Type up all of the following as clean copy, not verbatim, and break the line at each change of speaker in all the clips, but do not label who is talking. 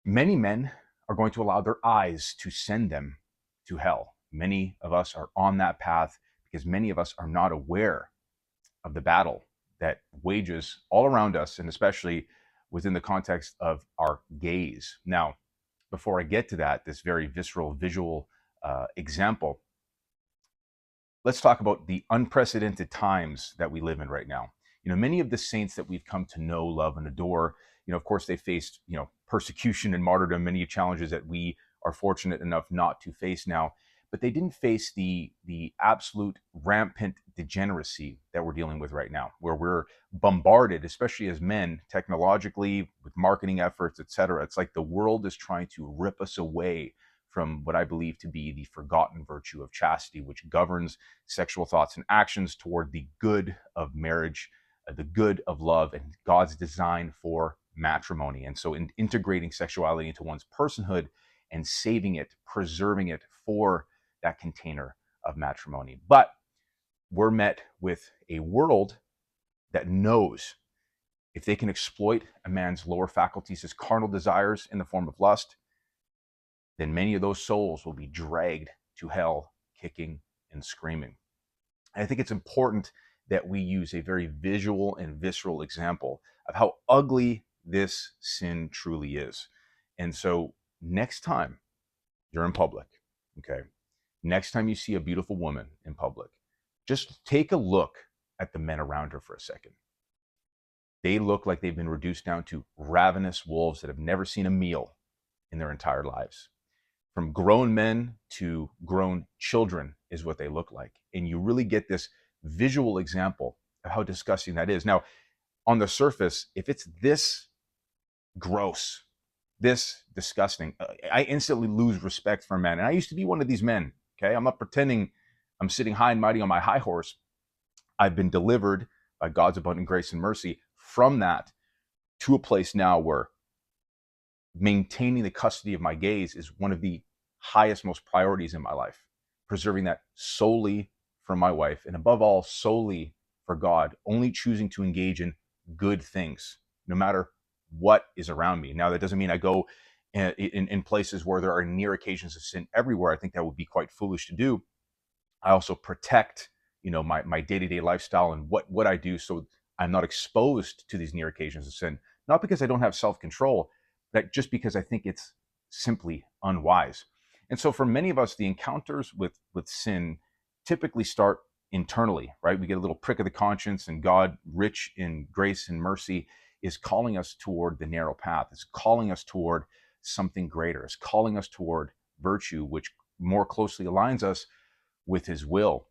Many men are going to allow their eyes to send them to hell. Many of us are on that path because many of us are not aware of the battle that wages all around us, and especially within the context of our gaze. Now, before I get to that, this very visceral visual example, let's talk about the unprecedented times that we live in right now. Many of the saints that we've come to know, love, and adore, of course, they faced, persecution and martyrdom, many challenges that we are fortunate enough not to face now. But they didn't face the absolute rampant degeneracy that we're dealing with right now, where we're bombarded, especially as men, technologically, with marketing efforts, etc. It's like the world is trying to rip us away from what I believe to be the forgotten virtue of chastity, which governs sexual thoughts and actions toward the good of marriage, the good of love, and God's design for matrimony. And so, in integrating sexuality into one's personhood and saving it, preserving it for that container of matrimony. But we're met with a world that knows if they can exploit a man's lower faculties, his carnal desires in the form of lust, then many of those souls will be dragged to hell, kicking and screaming. And I think it's important that we use a very visual and visceral example of how ugly this sin truly is. And so next time you're in public, okay, next time you see a beautiful woman in public, just take a look at the men around her for a second. They look like they've been reduced down to ravenous wolves that have never seen a meal in their entire lives. From grown men to grown children is what they look like. And you really get this visual example of how disgusting that is. Now, on the surface, if it's this gross, this disgusting, I instantly lose respect for men. And I used to be one of these men, okay? I'm not pretending I'm sitting high and mighty on my high horse. I've been delivered by God's abundant grace and mercy from that to a place now where maintaining the custody of my gaze is one of the highest, most priorities in my life. Preserving that solely for my wife, and above all, solely for God, only choosing to engage in good things, no matter what is around me. Now, that doesn't mean I go in places where there are near occasions of sin everywhere. I think that would be quite foolish to do. I also protect, my day-to-day lifestyle and what I do, so I'm not exposed to these near occasions of sin. Not because I don't have self-control, but just because I think it's simply unwise. And so for many of us, the encounters with sin typically start internally, right? We get a little prick of the conscience, and God, rich in grace and mercy, is calling us toward the narrow path. It's calling us toward something greater. It's calling us toward virtue, which more closely aligns us with his will.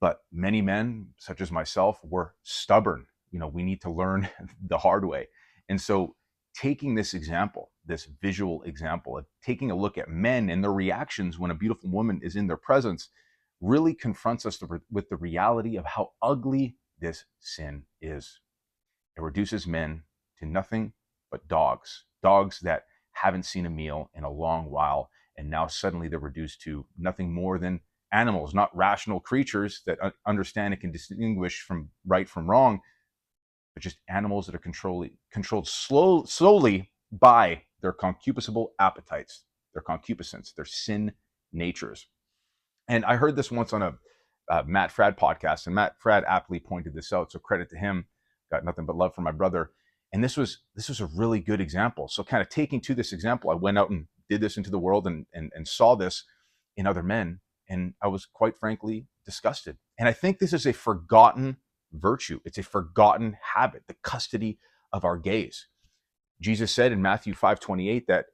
But many men, such as myself, were stubborn. We need to learn the hard way. And so taking this example, this visual example of taking a look at men and their reactions when a beautiful woman is in their presence really confronts us with the reality of how ugly this sin is. It reduces men to nothing but dogs that haven't seen a meal in a long while, and now suddenly they're reduced to nothing more than animals, not rational creatures that understand and can distinguish from right from wrong, but just animals that are controlled slowly by their concupiscible appetites, their concupiscence, their sin natures. And I heard this once on a Matt Fradd podcast, and Matt Fradd aptly pointed this out, so credit to him. Got nothing but love for my brother. And this was a really good example. So kind of taking to this example, I went out and did this into the world and saw this in other men, and I was quite frankly disgusted. And I think this is a forgotten virtue. It's a forgotten habit, the custody of our gaze. Jesus said in Matthew 5:28 that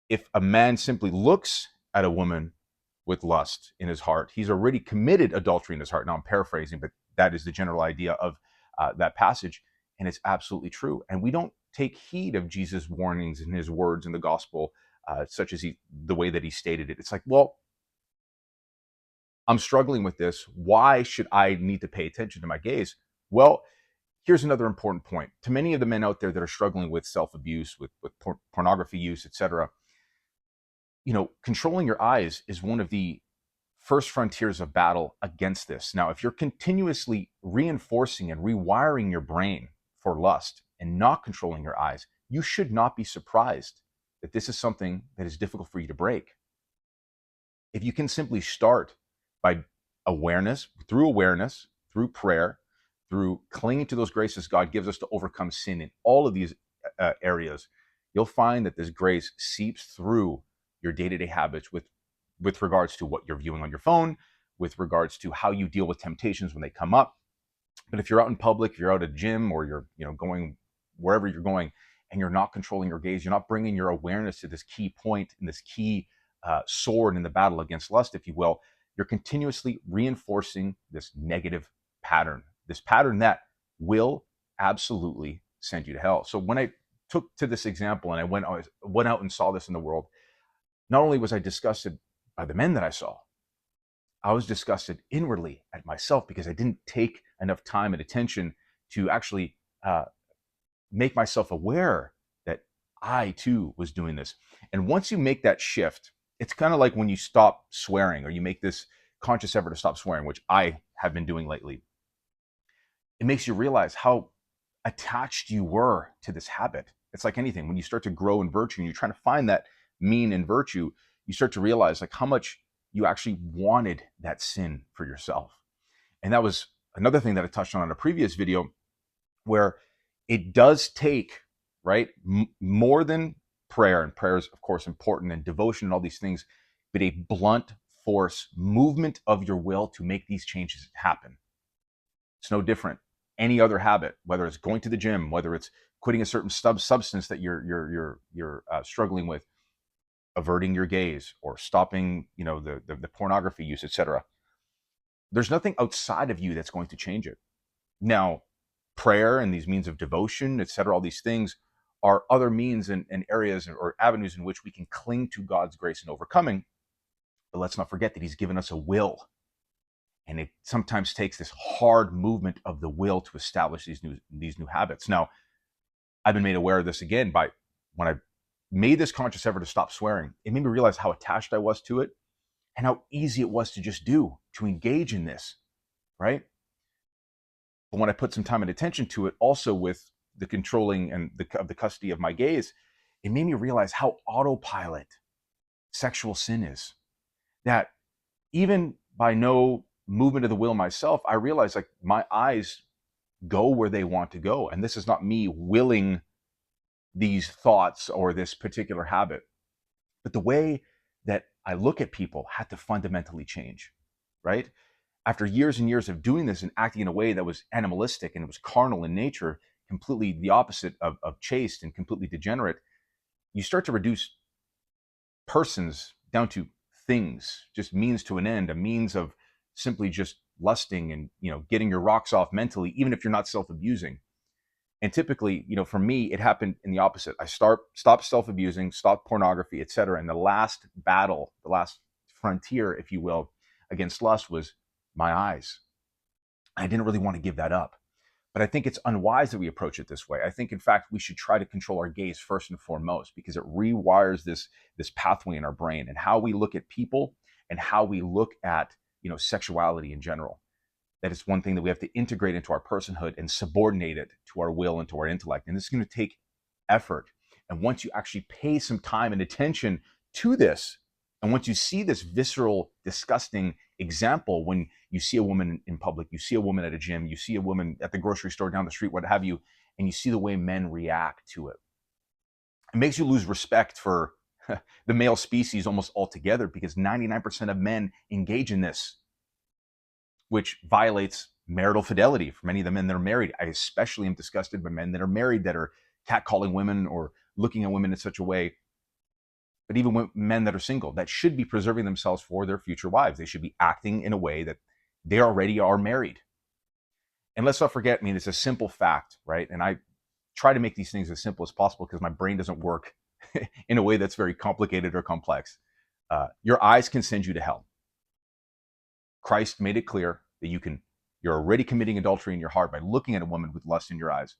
if a man simply looks at a woman with lust in his heart, he's already committed adultery in his heart. Now I'm paraphrasing, but that is the general idea of that passage. And it's absolutely true. And we don't take heed of Jesus' warnings and his words in the gospel, such as the way that he stated it. It's like, well, I'm struggling with this. Why should I need to pay attention to my gaze? Well, here's another important point. To many of the men out there that are struggling with self-abuse, with pornography use, etc., controlling your eyes is one of the first frontiers of battle against this. Now, if you're continuously reinforcing and rewiring your brain for lust and not controlling your eyes, you should not be surprised that this is something that is difficult for you to break. If you can simply start by awareness, through prayer, through clinging to those graces God gives us to overcome sin in all of these areas, you'll find that this grace seeps through your day-to-day habits with regards to what you're viewing on your phone, with regards to how you deal with temptations when they come up. But if you're out in public, if you're out at a gym, or you're going wherever you're going, and you're not controlling your gaze, you're not bringing your awareness to this key point and this key sword in the battle against lust, if you will, you're continuously reinforcing this negative pattern, this pattern that will absolutely send you to hell. So when I took to this example and I went out and saw this in the world, not only was I disgusted by the men that I saw, I was disgusted inwardly at myself because I didn't take enough time and attention to actually make myself aware that I too was doing this. And once you make that shift, it's kind of like when you stop swearing, or you make this conscious effort to stop swearing, which I have been doing lately. It makes you realize how attached you were to this habit. It's like anything. When you start to grow in virtue and you're trying to find that mean in virtue, you start to realize like how much you actually wanted that sin for yourself. And that was another thing that I touched on in a previous video, where it does take, right, more than prayer, and prayer is of course important, and devotion and all these things, but a blunt force movement of your will to make these changes happen. It's no different. Any other habit, whether it's going to the gym, whether it's quitting a certain substance that you're struggling with, averting your gaze, or stopping, the pornography use, etc. There's nothing outside of you that's going to change it. Now, prayer and these means of devotion, etc., all these things are other means and areas or avenues in which we can cling to God's grace in overcoming. But let's not forget that He's given us a will. And it sometimes takes this hard movement of the will to establish these new habits. Now, I've been made aware of this again by when I made this conscious effort to stop swearing. It made me realize how attached I was to it and how easy it was to just do, to engage in this, right? But when I put some time and attention to it, also with the controlling and the custody of my gaze, it made me realize how autopilot sexual sin is. That even by no movement of the will myself, I realize like my eyes go where they want to go. And this is not me willing these thoughts or this particular habit, but the way that I look at people had to fundamentally change, right? After years and years of doing this and acting in a way that was animalistic and it was carnal in nature, completely the opposite of chaste and completely degenerate, you start to reduce persons down to things, just means to an end, a means of simply just lusting and getting your rocks off mentally, even if you're not self-abusing. And typically, for me, it happened in the opposite. I stopped self-abusing, stopped pornography, etc. And the last battle, the last frontier, if you will, against lust was my eyes. I didn't really want to give that up. But I think it's unwise that we approach it this way. I think, in fact, we should try to control our gaze first and foremost, because it rewires this pathway in our brain and how we look at people and how we look at sexuality in general. That is one thing that we have to integrate into our personhood and subordinate it to our will and to our intellect. And this is going to take effort. And once you actually pay some time and attention to this, and once you see this visceral, disgusting example, when you see a woman in public, you see a woman at a gym, you see a woman at the grocery store down the street, what have you, and you see the way men react to it, it makes you lose respect for the male species almost altogether, because 99% of men engage in this, which violates marital fidelity for many of the men that are married. I especially am disgusted by men that are married that are catcalling women or looking at women in such a way. But even men that are single, that should be preserving themselves for their future wives. They should be acting in a way that they already are married. And let's not forget, it's a simple fact, right? And I try to make these things as simple as possible because my brain doesn't work in a way that's very complicated or complex. Your eyes can send you to hell. Christ made it clear that you're already committing adultery in your heart by looking at a woman with lust in your eyes.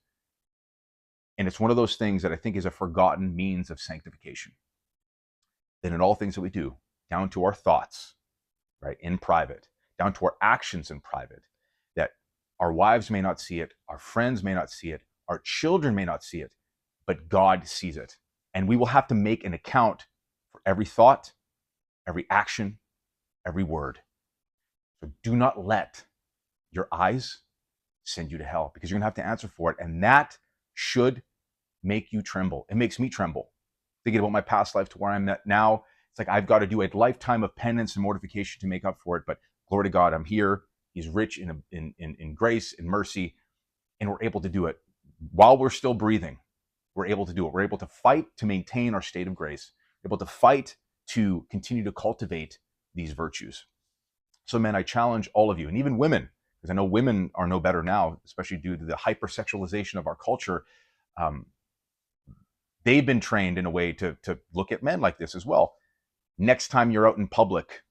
And it's one of those things that I think is a forgotten means of sanctification. That in all things that we do, down to our thoughts, right, in private, down to our actions in private, that our wives may not see it, our friends may not see it, our children may not see it, but God sees it. And we will have to make an account for every thought, every action, every word. So do not let your eyes send you to hell, because you're going to have to answer for it. And that should make you tremble. It makes me tremble thinking about my past life to where I'm at now. It's like I've got to do a lifetime of penance and mortification to make up for it. But glory to God, I'm here. He's rich in grace and mercy, and we're able to do it while we're still breathing. We're able to do it. We're able to fight to maintain our state of grace. We're able to fight to continue to cultivate these virtues. So, men, I challenge all of you, and even women, because I know women are no better now, especially due to the hypersexualization of our culture. They've been trained in a way to look at men like this as well. Next time you're out in public,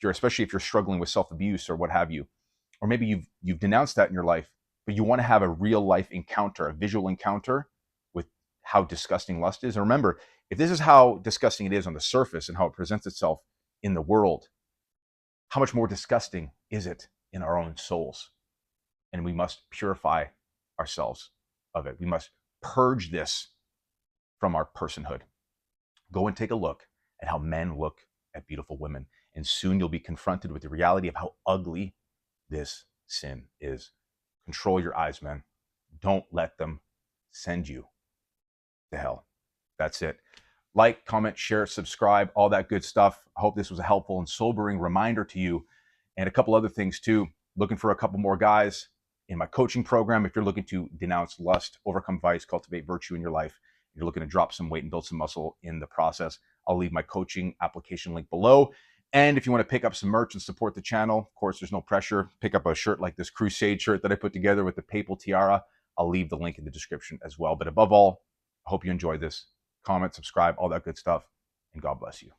especially if you're struggling with self-abuse or what have you, or maybe you've denounced that in your life, but you want to have a real life encounter, a visual encounter with how disgusting lust is. And remember, if this is how disgusting it is on the surface and how it presents itself in the world, how much more disgusting is it in our own souls? And we must purify ourselves of it. We must purge this from our personhood. Go and take a look at how men look at beautiful women, and soon you'll be confronted with the reality of how ugly this sin is. Control your eyes, men. Don't let them send you to hell. That's it. Like, comment, share, subscribe, all that good stuff. I hope this was a helpful and sobering reminder to you. And a couple other things too. Looking for a couple more guys in my coaching program. If you're looking to denounce lust, overcome vice, cultivate virtue in your life, you're looking to drop some weight and build some muscle in the process, I'll leave my coaching application link below. And if you want to pick up some merch and support the channel, of course, there's no pressure. Pick up a shirt like this Crusade shirt that I put together with the papal tiara. I'll leave the link in the description as well. But above all, I hope you enjoyed this. Comment, subscribe, all that good stuff. And God bless you.